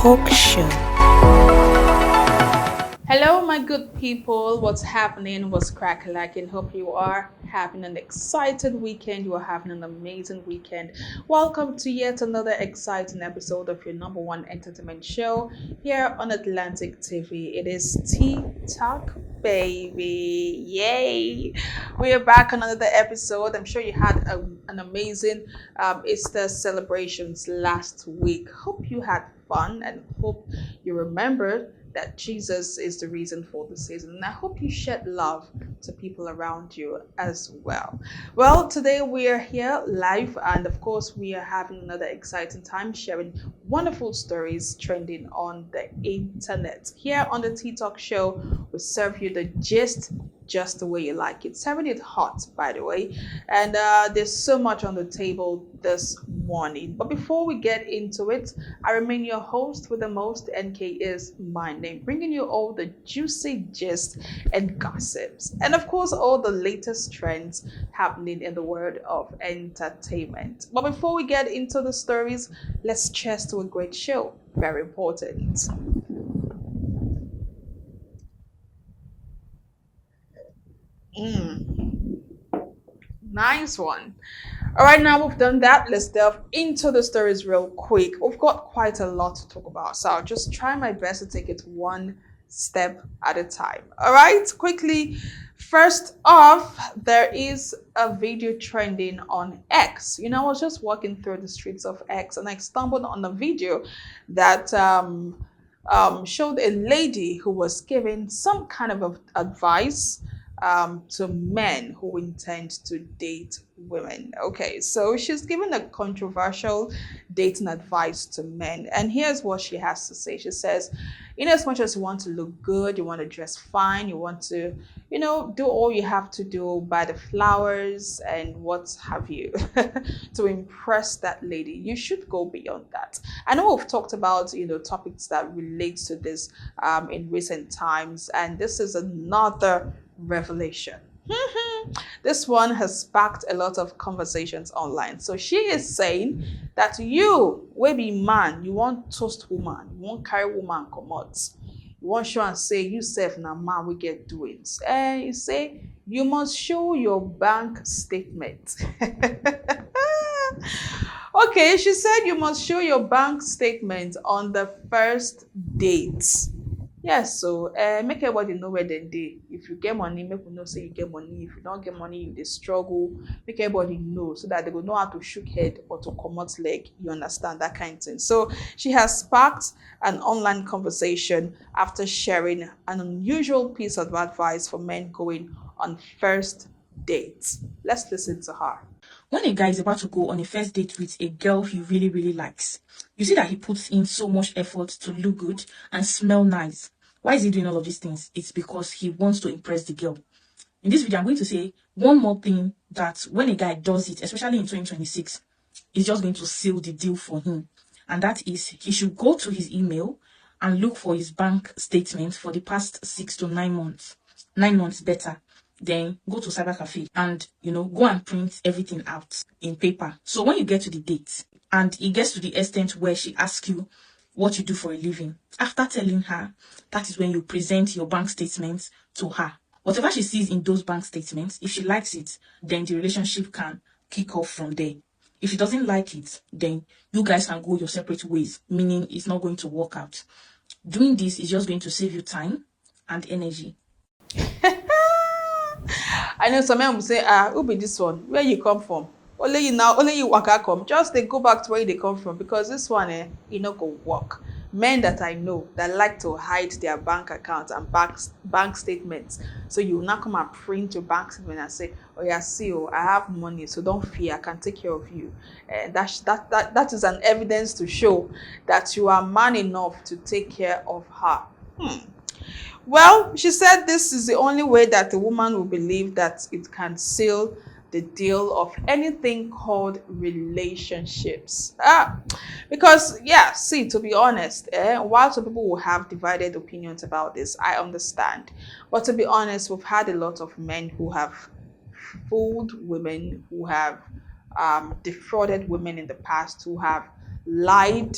Talk Show. Hello, my good people. What's happening? What's cracking? Hope you are having an excited weekend. You are having an amazing weekend. Welcome to yet another exciting episode of your number one entertainment show here on Atlantic TV. It is Teatok, baby. Yay! We are back on another episode. I'm sure you had an amazing Easter celebrations last week. Hope you had fun and hope you remembered that Jesus is the reason for the season. And I hope you shed love to people around you as well. Well, today we are here live, and of course, we are having another exciting time sharing wonderful stories trending on the internet. Here on the Teatok show, we serve you the gist just the way you like it. Serving it hot, by the way. And there's so much on the table this morning. But before we get into it, I remain your host with the most. NK is my name, bringing you all the juicy gist and gossips. And of course, all the latest trends happening in the world of entertainment. But before we get into the stories, let's cheers to a great show. Very important. Nice one. All right, now we've done that. Let's delve into the stories real quick. We've got quite a lot to talk about, so I'll just try my best to take it one step at a time. All right, quickly. First off, there is a video trending on X. I was just walking through the streets of X and I stumbled on a video that showed a lady who was giving some kind of advice to men who intend to date women. Okay, so she's given a controversial dating advice to men, and here's what she has to say. She says, in as much as you want to look good, you want to dress fine, you want to, do all you have to do, buy the flowers and what have you to impress that lady, you should go beyond that. I know we've talked about, topics that relate to this in recent times, and this is another revelation. This one has sparked a lot of conversations online. So she is saying that you, will be man, you want toast woman, you want carry woman come out. You want show and say, you self na man we get doings. And you say, you must show your bank statement. Okay, she said you must show your bank statement on the first date. Yes, so make everybody know where they dey. If you get money, make we know say you get money. If you don't get money, you dey struggle. Make everybody know so that they will know how to shook head or to comot leg. You understand that kind of thing. So she has sparked an online conversation after sharing an unusual piece of advice for men going on first dates. Let's listen to her. When a guy is about to go on a first date with a girl he really, really likes, you see that he puts in so much effort to look good and smell nice. Why is he doing all of these things? It's because he wants to impress the girl. In this video, I'm going to say one more thing that when a guy does it, especially in 2026, is just going to seal the deal for him. And that is, he should go to his email and look for his bank statement for the past 6 to 9 months. 9 months better. Then go to cyber cafe and go and print everything out in paper. So when you get to the date and it gets to the extent where she asks you what you do for a living, after telling her, that is when you present your bank statements to her. Whatever she sees in those bank statements, if she likes it, then the relationship can kick off from there. If she doesn't like it, then you guys can go your separate ways, meaning it's not going to work out. Doing this is just going to save you time and energy. I know some men will say, who be this one? Where you come from? Only you waka come. Just they go back to where they come from, because this one, go work. Men that I know that like to hide their bank accounts and bank statements. So you will not come and print your bank statement and say, oh yeah, see, I have money, so don't fear, I can take care of you. And that is an evidence to show that you are man enough to take care of her. Well, she said this is the only way that the woman will believe that it can seal the deal of anything called relationships. Because, see, to be honest, while some people will have divided opinions about this, I understand. But to be honest, we've had a lot of men who have fooled women, who have defrauded women in the past, who have lied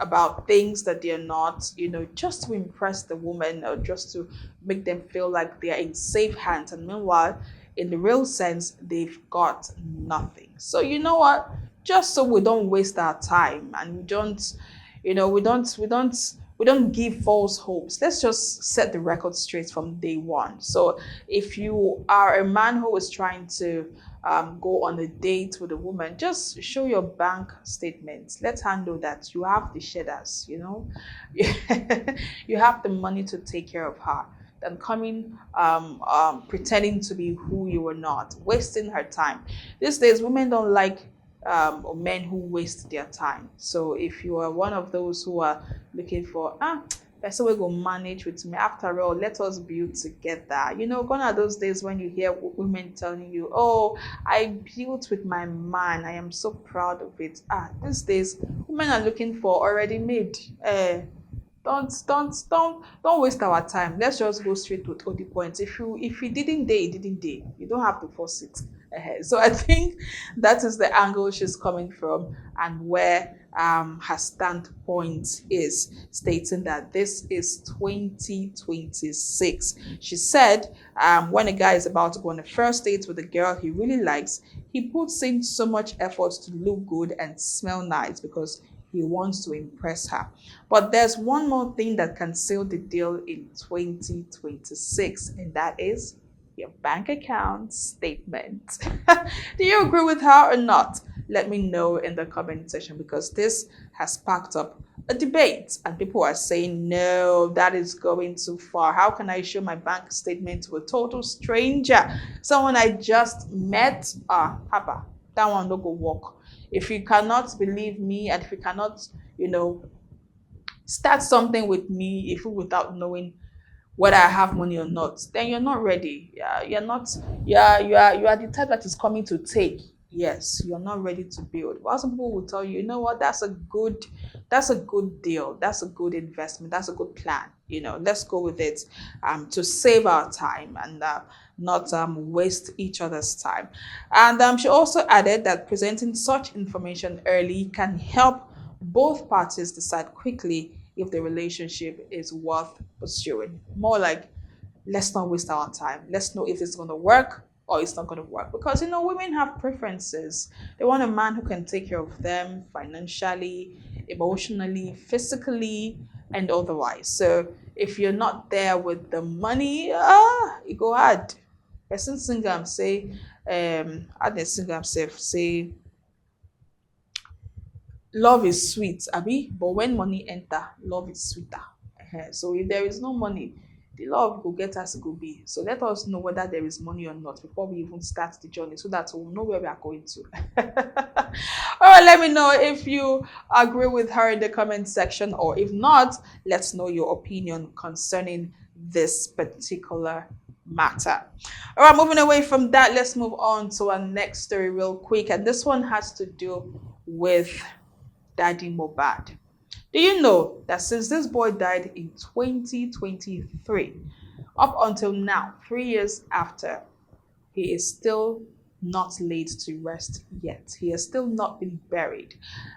about things that they're not, just to impress the woman or just to make them feel like they're in safe hands. And meanwhile, in the real sense, they've got nothing. So you know what? Just so we don't waste our time and we don't, we don't give false hopes. Let's just set the record straight from day one. So if you are a man who is trying to go on a date with a woman, just show your bank statements. Let her know that you have the shares, you have the money to take care of her, than coming pretending to be who you are not, wasting her time. These days, women don't like or men who waste their time. So if you are one of those who are looking for person will go manage with me. After all, let us build together. Gone are those days when you hear women telling you, "Oh, I built with my man. I am so proud of it." These days, women are looking for already made. Don't waste our time. Let's just go straight to the point. If you didn't date, you didn't date. You don't have to force it ahead. So I think that is the angle she's coming from, and where her standpoint is, stating that this is 2026. She said when a guy is about to go on a first date with a girl he really likes, he puts in so much effort to look good and smell nice because he wants to impress her. But there's one more thing that can seal the deal in 2026, and that is your bank account statement. Do you agree with her or not? Let me know in the comment section, because this has sparked up a debate and people are saying, no, that is going too far. How can I show my bank statement to a total stranger? Someone I just met? Haba, that one don't go work. If you cannot believe me, and if you cannot, start something with me, if without knowing whether I have money or not, then you're not ready. Yeah, you're not. You are the type that is coming to take. Yes, you're not ready to build. While some people will tell you, you know what, that's a good deal. That's a good investment. That's a good plan. Let's go with it. To save our time and not waste each other's time. And she also added that presenting such information early can help both parties decide quickly if the relationship is worth pursuing. More like, let's not waste our time. Let's know if it's going to work or it's not going to work. Because, women have preferences. They want a man who can take care of them financially, emotionally, physically, and otherwise. So if you're not there with the money, it go hard. Person singer say, I didn't singer say, love is sweet, abi, but when money enter, love is sweeter. So if there is no money, the love go get as it go be. So let us know whether there is money or not before we even start the journey, so that we'll know where we are going to. All right, let me know if you agree with her in the comment section, or if not, let's know your opinion concerning this particular matter. All right, moving away from that, let's move on to our next story real quick. And this one has to do with Daddy Mohbad. Do you know that since this boy died in 2023, up until now, 3 years after, he is still not laid to rest yet. He has still not been buried.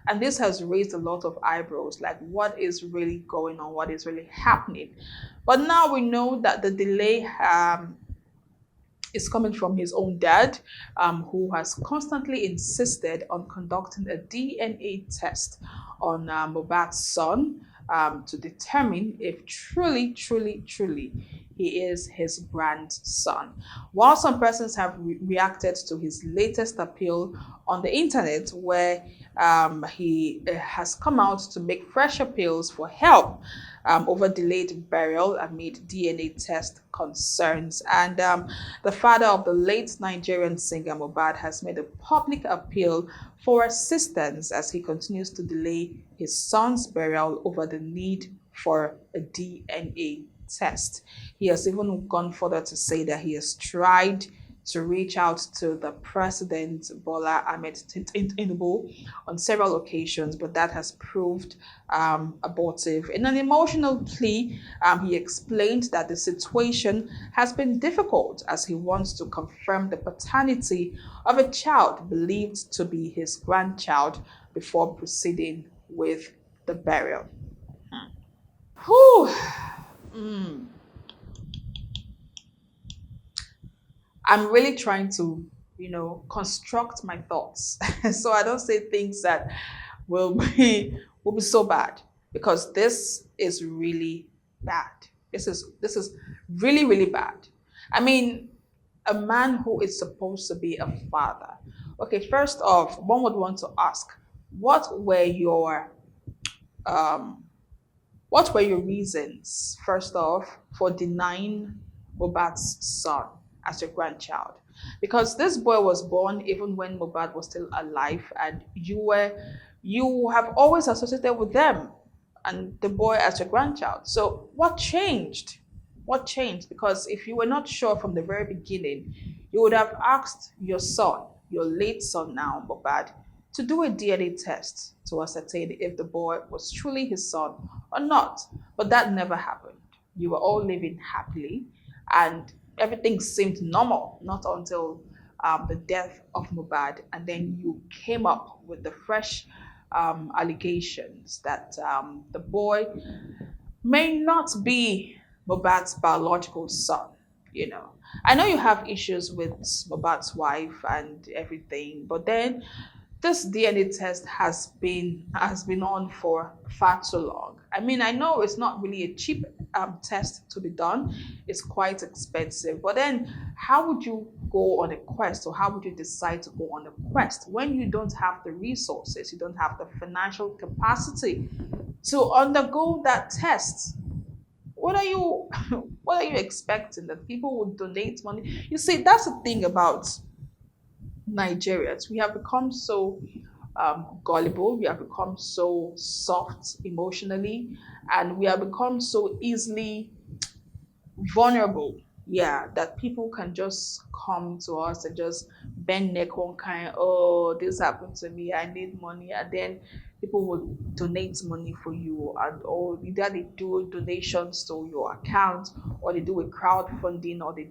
And this has raised a lot of eyebrows, like what is really going on, what is really happening. But now we know that the delay is coming from his own dad, who has constantly insisted on conducting a DNA test on Mohbad's son, to determine if truly, truly, truly he is his grandson. While some persons have reacted to his latest appeal on the internet, where he has come out to make fresh appeals for help over delayed burial amid DNA test concerns. And the father of the late Nigerian singer Mohbad has made a public appeal for assistance as he continues to delay his son's burial over the need for a DNA test. He has even gone further to say that he has tried to reach out to the president, Bola Ahmed Tinubu, on several occasions, but that has proved abortive. In an emotional plea, he explained that the situation has been difficult as he wants to confirm the paternity of a child believed to be his grandchild before proceeding with the burial. Whew. I'm really trying to, construct my thoughts so I don't say things that will be so bad, because this is really bad. This is really really bad. I mean, a man who is supposed to be a father. Okay, first off, one would want to ask, what were your um what were your reasons, first off, for denying Mohbad's son as your grandchild? Because this boy was born even when Mohbad was still alive, and you have always associated with them and the boy as your grandchild. So what changed? What changed? Because if you were not sure from the very beginning, you would have asked your son, your late son now, Mohbad, to do a DNA test to ascertain if the boy was truly his son or not. But that never happened. You were all living happily and everything seemed normal, not until the death of Mohbad. And then you came up with the fresh allegations that the boy may not be Mohbad's biological son. You know, I know you have issues with Mohbad's wife and everything, but then this DNA test has been on for far too long. I mean, I know it's not really a cheap test to be done. It's quite expensive. But then, how would you go on a quest, or how would you decide to go on a quest when you don't have the resources, you don't have the financial capacity to undergo that test? What are you what are you expecting, that people would donate money? You see, that's the thing about Nigerians. We have become so gullible, we have become so soft emotionally, and we have become so easily vulnerable. Yeah, that people can just come to us and just bend neck one kind, oh, this happened to me, I need money, and then people will donate money for you, and or either they do donations to your account, or they do a crowdfunding, or they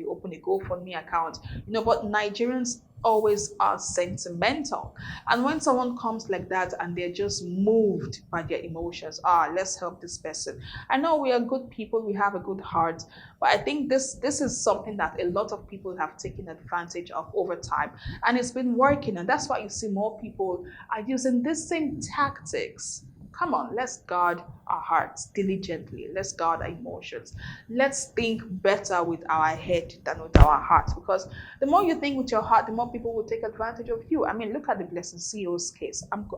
open a GoFundMe account. But Nigerians always are sentimental, and when someone comes like that and they're just moved by their emotions, let's help this person. I know we are good people, we have a good heart, but I think this is something that a lot of people have taken advantage of over time, and it's been working, and that's why you see more people are using these same tactics. Come on, let's guard our hearts diligently. Let's guard our emotions. Let's think better with our head than with our heart. Because the more you think with your heart, the more people will take advantage of you. I mean, look at the Blessing CEO's case. I'm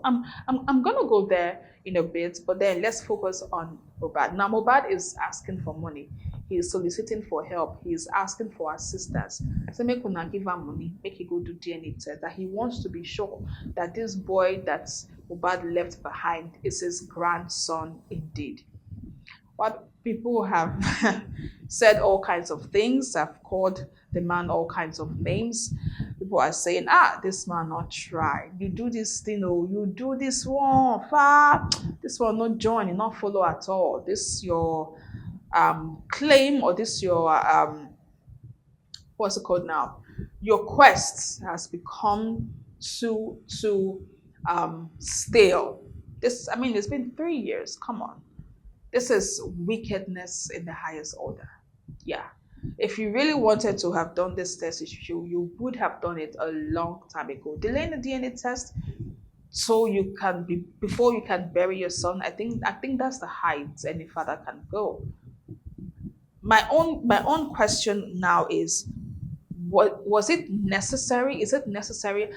gonna go there in a bit, but then let's focus on Mohbad. Now, Mohbad is asking for money. He is soliciting for help. He is asking for assistance. So make una give him money, make he go do DNA test. That he wants to be sure that this boy that Mohbad left behind is his grandson indeed. What people have said all kinds of things, have called the man all kinds of names. People are saying, this man not try. You do this thing, you do this one, far. This one not join, you not follow at all. This your claim, or this your what's it called now? Your quest has become too stale. I mean, it's been 3 years. Come on. This is wickedness in the highest order. Yeah. If you really wanted to have done this test, you would have done it a long time ago. Delaying the DNA test so you can be before you can bury your son. I think that's the height any father can go. My own question now is, what was it necessary? Is it necessary?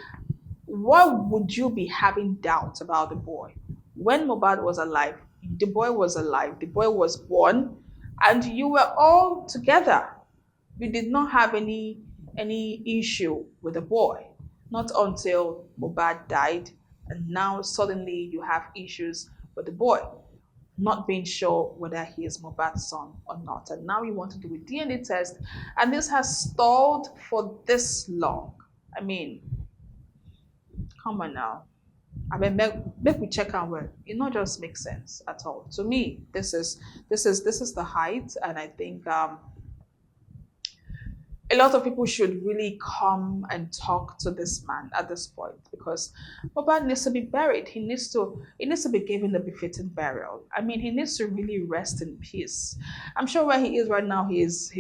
What would you be having doubts about the boy? When Mohbad was alive, the boy was alive, the boy was born, and you were all together. You did not have any issue with the boy. Not until Mohbad died, and now suddenly you have issues with the boy, not being sure whether he is Mohbad's son or not. And now you want to do a DNA test, and this has stalled for this long. I mean, come on now. I mean, make we check out well. It not just makes sense at all. To me, this is the height, and I think a lot of people should really come and talk to this man at this point, because Mohbad needs to be buried. He needs to be given a befitting burial. I mean, he needs to really rest in peace. I'm sure where he is right now, he's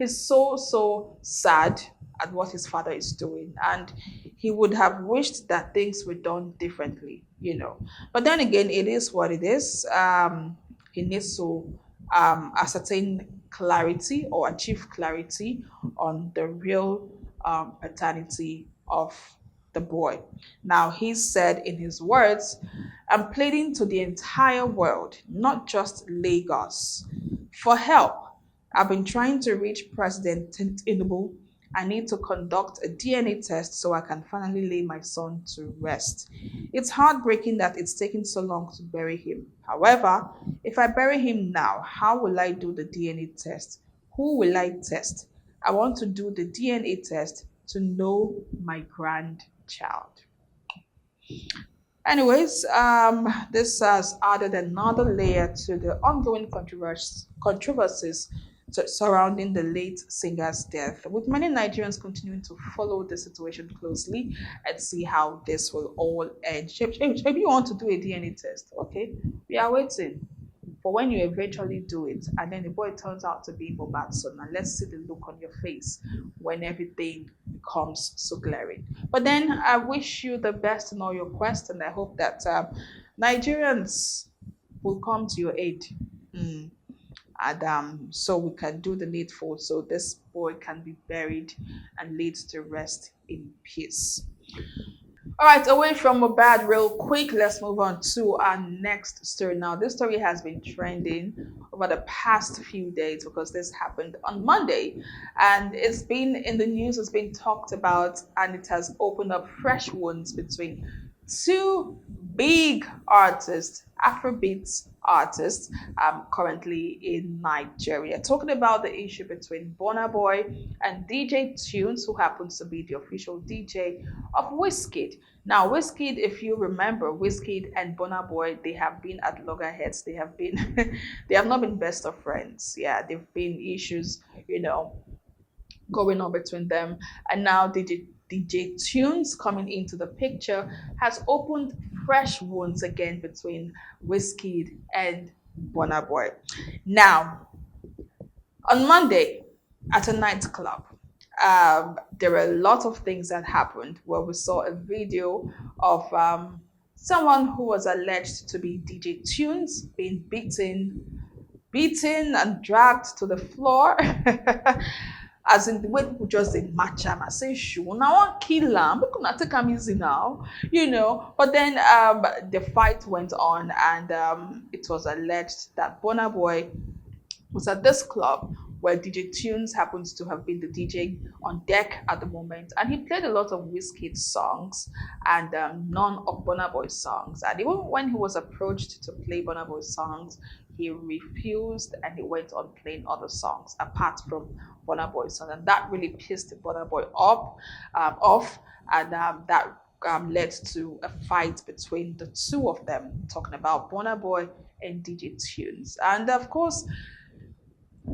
so sad at what his father is doing, and he would have wished that things were done differently. But then again, it is what it is. He needs to ascertain clarity or achieve clarity on the real paternity of the boy. Now, he said in his words, I'm pleading to the entire world, not just Lagos, for help. I've been trying to reach President Tinubu. I need to conduct a DNA test so I can finally lay my son to rest. It's heartbreaking that it's taken so long to bury him. However, if I bury him now, how will I do the DNA test? Who will I test? I want to do the DNA test to know my grandchild. Anyways, this has added another layer to the ongoing controversies surrounding the late singer's death, with many Nigerians continuing to follow the situation closely and see how this will all end. Maybe you want to do a DNA test, okay? We are waiting for when you eventually do it, and then the boy turns out to be Mohbad's son. And let's see the look on your face when everything becomes so glaring. But then I wish you the best in all your quests, and I hope that Nigerians will come to your aid. Mm. And so we can do the needful so this boy can be buried and laid to rest in peace. All right, away from Mohbad real quick, let's move on to our next story. Now, this story has been trending over the past few days because this happened on Monday, and it's been in the news, it's been talked about, and it has opened up fresh wounds between two big artists, Afrobeats artists, currently in Nigeria. Talking about the issue between Burna Boy and DJ Tunes, who happens to be the official DJ of Wizkid. Now, Wizkid, if you remember, Wizkid and Burna Boy, they have been at loggerheads. They have been, they have not been best of friends. Yeah, there've been issues, going on between them, and now DJ Tunes coming into the picture has opened fresh wounds again between Wizkid and Burna Boy. Now, on Monday at a nightclub, there were a lot of things that happened where we saw a video of someone who was alleged to be DJ Tunes being beaten and dragged to the floor. As in the way people just say match him and say sure now I want kill him, we could take him easy now. But then the fight went on, and it was alleged that Burna Boy was at this club where DJ Tunes happens to have been the DJ on deck at the moment, and he played a lot of Wizkid songs and none of Burna Boy's songs. And even when he was approached to play Burna Boy's songs, he refused, and he went on playing other songs apart from Burna Boy's song, and that really pissed Burna Boy off, and that led to a fight between the two of them, talking about Burna Boy and DJ Tunes. And of course,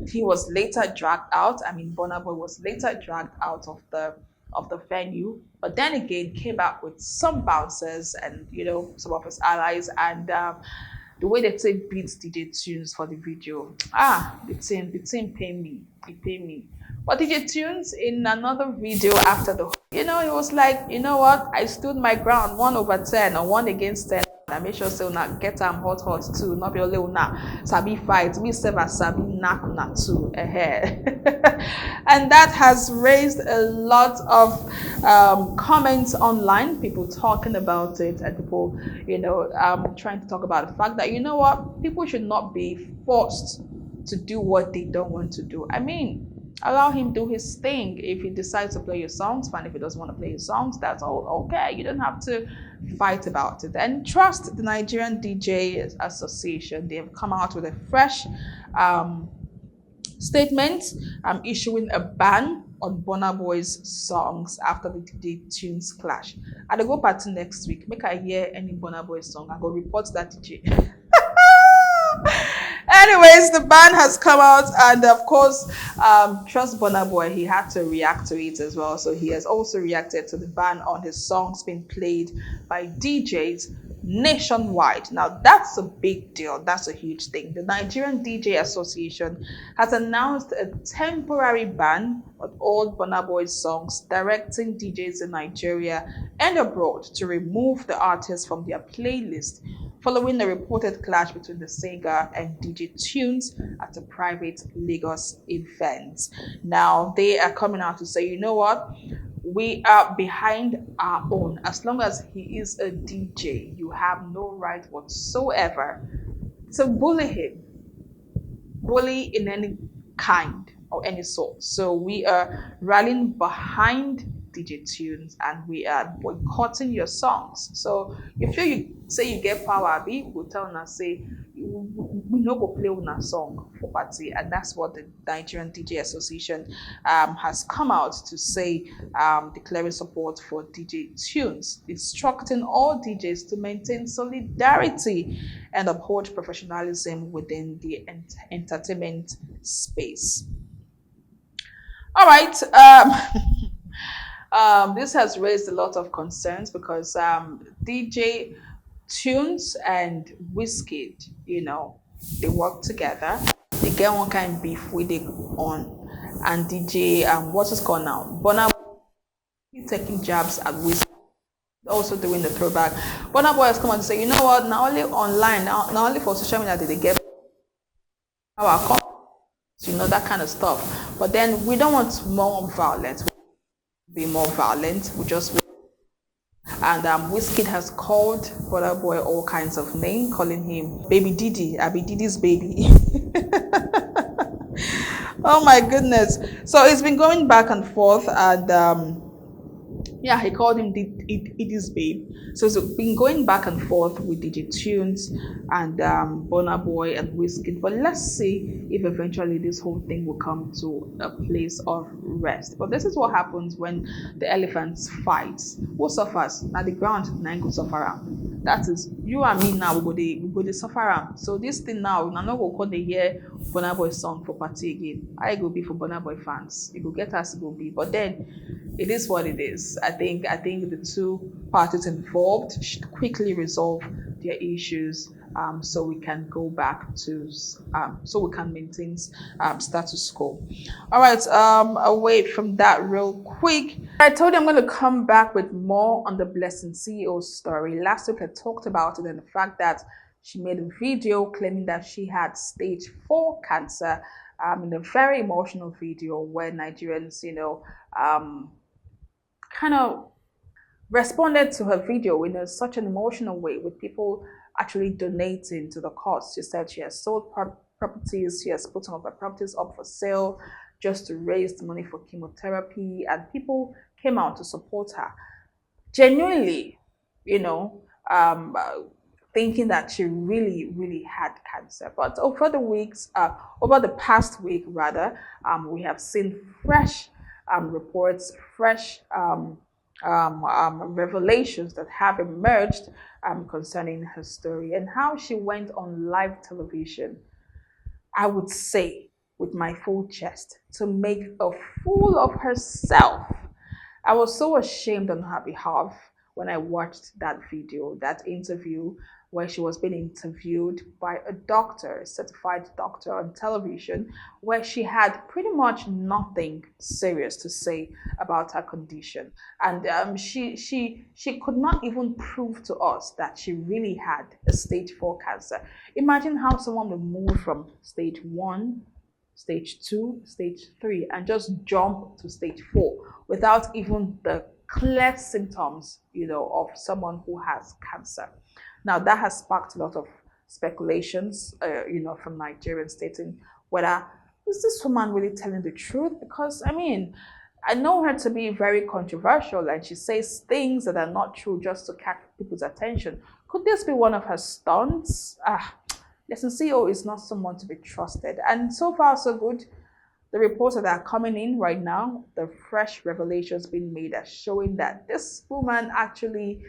he was later dragged out. I mean, Burna Boy was later dragged out of the venue, but then again came back with some bouncers and some of his allies, and the way they say beats DJ Tunes for the video. The team pay me. He paid me. But DJ Tunes in another video after he was like, you know what? I stood my ground 1/10 or 1 against 10. I make sure say una get hot too. Not be only una sabi fight. Me seven sabi knack una too. And that has raised a lot of comments online. People talking about it, and people, trying to talk about the fact that people should not be forced to do what they don't want to do. I mean, allow him do his thing. If he decides to play your songs, fine. If he doesn't want to play your songs, that's all okay. You don't have to fight about it. And trust the Nigerian DJs Association. They have come out with a fresh statement issuing a ban on Burna Boy's songs after the DJ Tunes clash. I go party next week. Make I hear any Burna Boy song, I go report that DJ. Anyways, the band has come out, and of course, trust Burna Boy, he had to react to it as well. So he has also reacted to the ban on his songs being played by DJs nationwide. Now that's a big deal. That's a huge thing. The Nigerian DJ Association has announced a temporary ban on all Burna Boy's songs, directing DJs in Nigeria and abroad to remove the artist from their playlist following a reported clash between the singer and DJ Tunes at a private Lagos event. Now, they are coming out to say, you know what? We are behind our own. As long as he is a DJ, you have no right whatsoever to bully him, bully in any kind or any sort. So we are rallying behind DJ Tunes and we are boycotting your songs. So if you say you get power, we will tell us say we no go play on a song for party, and that's what the Nigerian DJ Association has come out to say, declaring support for DJ Tunes, instructing all DJs to maintain solidarity and uphold professionalism within the entertainment space. All right. This has raised a lot of concerns because DJ Tunes and Wizkid, they work together. They get one kind of beef with it on, and DJ what is called now? Burna Boy taking jabs at Wizkid, also doing the throwback. Burna Boy has come out to say, you know what? Not only online, not only for social media did they get our that kind of stuff. But then we don't want more violence. Be more violent. We just and Wizkid has called Burna Boy all kinds of names, calling him Baby Didi. I be Didi's baby. Oh my goodness! So it's been going back and forth, and yeah, he called him Diddy's babe. So it's been going back and forth with DJ Tunes and Burna Boy and Wizkid. But let's see if eventually this whole thing will come to a place of rest. But this is what happens when the elephants fight. Who suffers? Now the ground, nine go suffer am. That is you and me now. We go the suffer am. So this thing now, I know we'll call the hear Burna Boy song for party again. I go be for Burna Boy fans. It will get us to go be. But then it is what it is. I think the two parties involved should quickly resolve their issues, so we can go back to so we can maintain status quo. All right. Away from that, real quick, I told you I'm going to come back with more on the Blessing CEO story. Last week I talked about it and the fact that she made a video claiming that she had stage 4 cancer. In a very emotional video where Nigerians, kind of responded to her video in such an emotional way, with people actually donating to the cause. She said she has sold properties, she has put some of her properties up for sale just to raise the money for chemotherapy, and people came out to support her. Genuinely, thinking that she really, really had cancer. But over the past week rather, we have seen fresh reports, fresh revelations that have emerged concerning her story and how she went on live television, I would say with my full chest, to make a fool of herself. I was so ashamed on her behalf when I watched that video, that interview where she was being interviewed by a doctor, a certified doctor on television, where she had pretty much nothing serious to say about her condition. And she could not even prove to us that she really had a stage 4 cancer. Imagine how someone would move from stage 1, stage 2, stage 3, and just jump to stage 4 without even the clear symptoms, of someone who has cancer. Now that has sparked a lot of speculations, from Nigerians stating whether is this woman really telling the truth? Because I know her to be very controversial, and she says things that are not true just to catch people's attention. Could this be one of her stunts? Listen, CEO is not someone to be trusted, and so far so good. The reports that are coming in right now, the fresh revelations being made are showing that this woman actually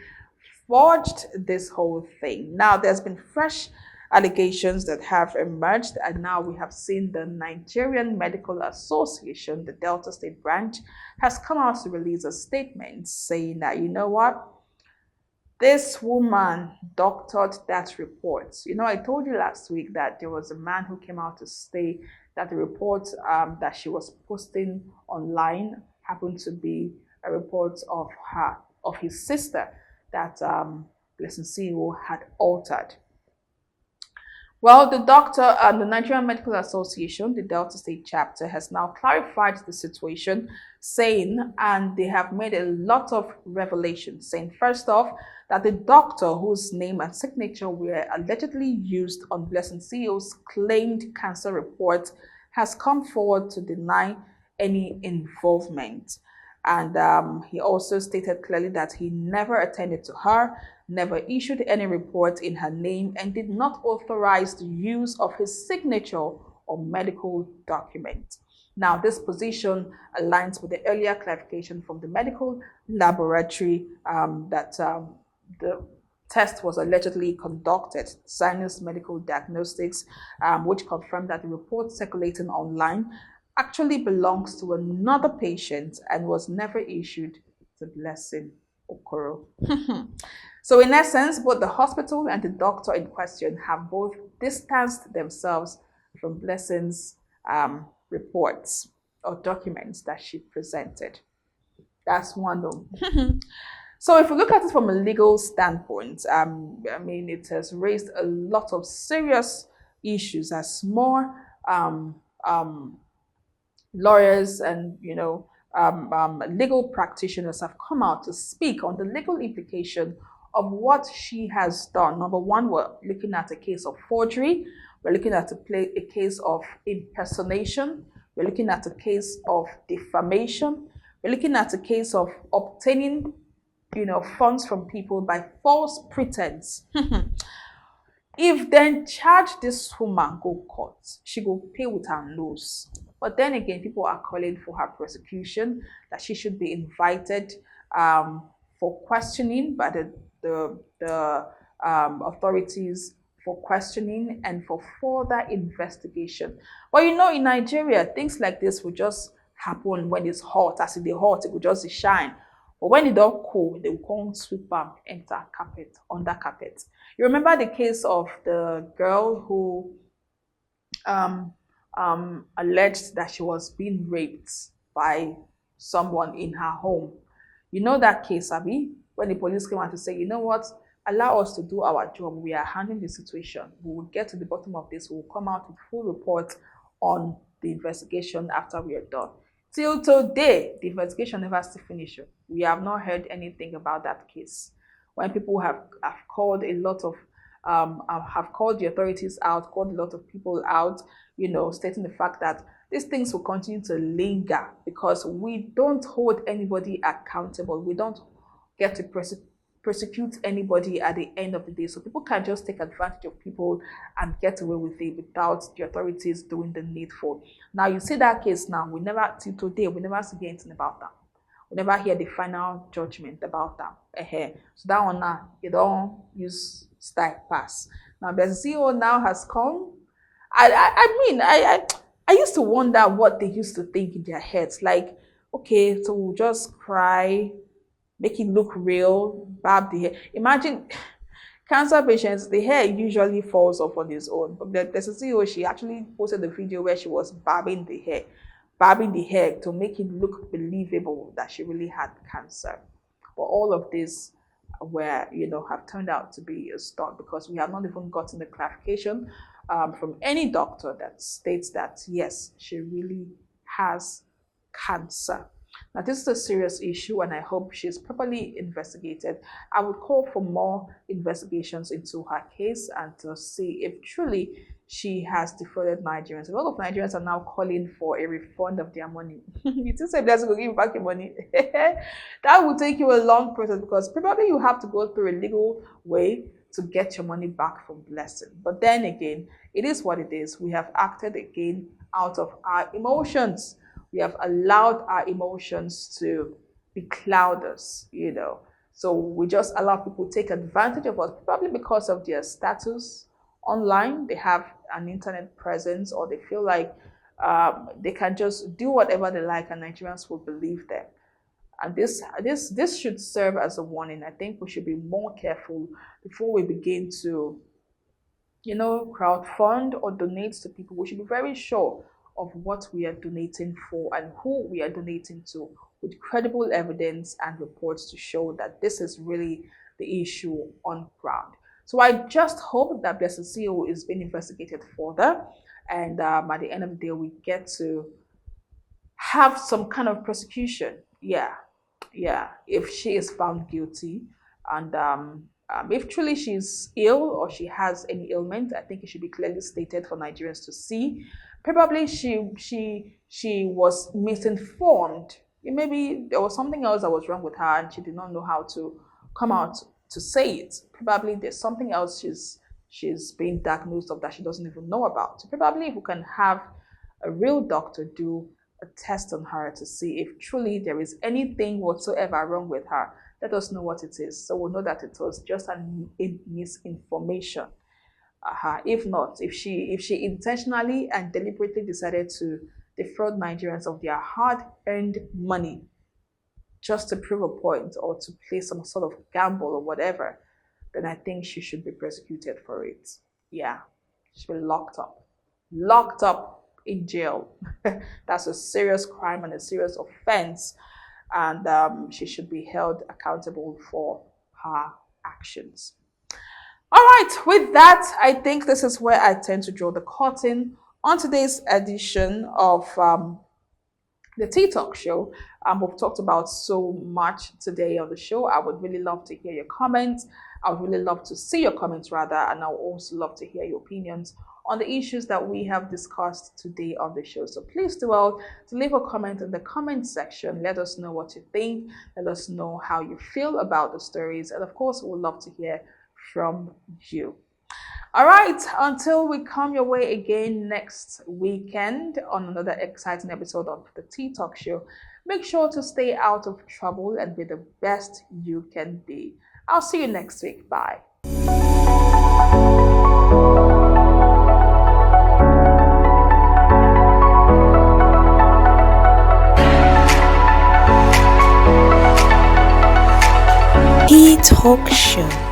forged this whole thing. Now, there's been fresh allegations that have emerged, and now we have seen the Nigerian Medical Association, the Delta State branch, has come out to release a statement saying that, you know what, this woman doctored that report. You know, I told you last week that there was a man who came out to say that the report that she was posting online happened to be a report of his sister that Blessing CEO had altered. Well, the doctor and the Nigerian Medical Association, the Delta State chapter, has now clarified the situation, saying, and they have made a lot of revelations, saying, first off, that the doctor whose name and signature were allegedly used on Blessing CEO's claimed cancer report has come forward to deny any involvement. And he also stated clearly that he never attended to her, never issued any report in her name, and did not authorize the use of his signature on medical documents. Now, this position aligns with the earlier clarification from the medical laboratory that the test was allegedly conducted, Sinus Medical Diagnostics, which confirmed that the report circulating online actually belongs to another patient and was never issued to Blessing Okoro. So in essence, both the hospital and the doctor in question have both distanced themselves from Blessing's reports or documents that she presented. That's one of them. So if we look at it from a legal standpoint, I mean, it has raised a lot of serious issues as more lawyers and, legal practitioners have come out to speak on the legal implication of what she has done. Number one, we're looking at a case of forgery. We're looking at a case of impersonation. We're looking at a case of defamation. We're looking at a case of obtaining, funds from people by false pretense. If then charge this woman go court, she go pay with her nose. But then again, people are calling for her prosecution, that she should be invited for questioning by the authorities, for questioning and for further investigation. But in Nigeria, things like this will just happen when it's hot. As in the hot, it will just shine. But when it don't cool, they will come sweep up, enter carpet, under carpet. You remember the case of the girl who alleged that she was being raped by someone in her home. You know that case, Abby? When the police came out to say, you know what, allow us to do our job. We are handling the situation. We will get to the bottom of this. We will come out with full report on the investigation after we are done. Till today, the investigation never still finished. We have not heard anything about that case. When people have called a lot of have called the authorities out, called a lot of people out, stating the fact that these things will continue to linger because we don't hold anybody accountable. We don't get to prosecute anybody at the end of the day. So people can just take advantage of people and get away with it without the authorities doing the needful. Now you see that case now, till today, we never see anything about that. We never hear the final judgment about that. So that one now, you don't use style pass. Now the CEO now has come. I used to wonder what they used to think in their heads. Like, okay, so we'll just cry, make it look real, barb the hair. Imagine cancer patients, the hair usually falls off on its own. But there's a CEO, she actually posted a video where she was barbing the hair to make it look believable that she really had cancer. But all of this have turned out to be a stunt because we have not even gotten the clarification from any doctor that states that yes, she really has cancer. Now, this is a serious issue, and I hope she's properly investigated. I would call for more investigations into her case and to see if truly she has defrauded Nigerians. A lot of Nigerians are now calling for a refund of their money. You just say that's going to give you back your money. That will take you a long process because probably you have to go through a legal way to get your money back from Blessing. But then again, it is what it is. We have acted again out of our emotions. We have allowed our emotions to becloud us, So we just allow people to take advantage of us, probably because of their status online, they have an internet presence, or they feel like they can just do whatever they like and Nigerians will believe them. And this should serve as a warning. I think we should be more careful before we begin to, crowdfund or donate to people. We should be very sure of what we are donating for and who we are donating to, with credible evidence and reports to show that this is really the issue on ground. So I just hope that Blessed CEO is being investigated further, and at the end of the day, we get to have some kind of prosecution. Yeah, if she is found guilty, and if truly she's ill or she has any ailment, I think it should be clearly stated for Nigerians to see. Probably she was misinformed. Maybe there was something else that was wrong with her and she did not know how to come out to say it. Probably there's something else she's being diagnosed of that she doesn't even know about. So probably if we can have a real doctor do a test on her to see if truly there is anything whatsoever wrong with her, let us know what it is, so we'll know that it was just a misinformation. If not, if she intentionally and deliberately decided to defraud Nigerians of their hard-earned money just to prove a point or to play some sort of gamble or whatever, then I think she should be prosecuted for it. Yeah, she should be locked up in jail. That's a serious crime and a serious offense, and she should be held accountable for her actions. All right, with that, I think this is where I tend to draw the curtain on today's edition of the Teatok show. We've talked about so much today on the show. I would really love to hear your comments. I would really love to see your comments rather, and I would also love to hear your opinions on the issues that we have discussed today on the show. So please do well to leave a comment in the comment section. Let us know what you think. Let us know how you feel about the stories. And of course, we would love to hear from you. All right, until we come your way again next weekend on another exciting episode of the Teatok show, make sure to stay out of trouble and be the best you can be. I'll see you next week. Bye. Teatok show.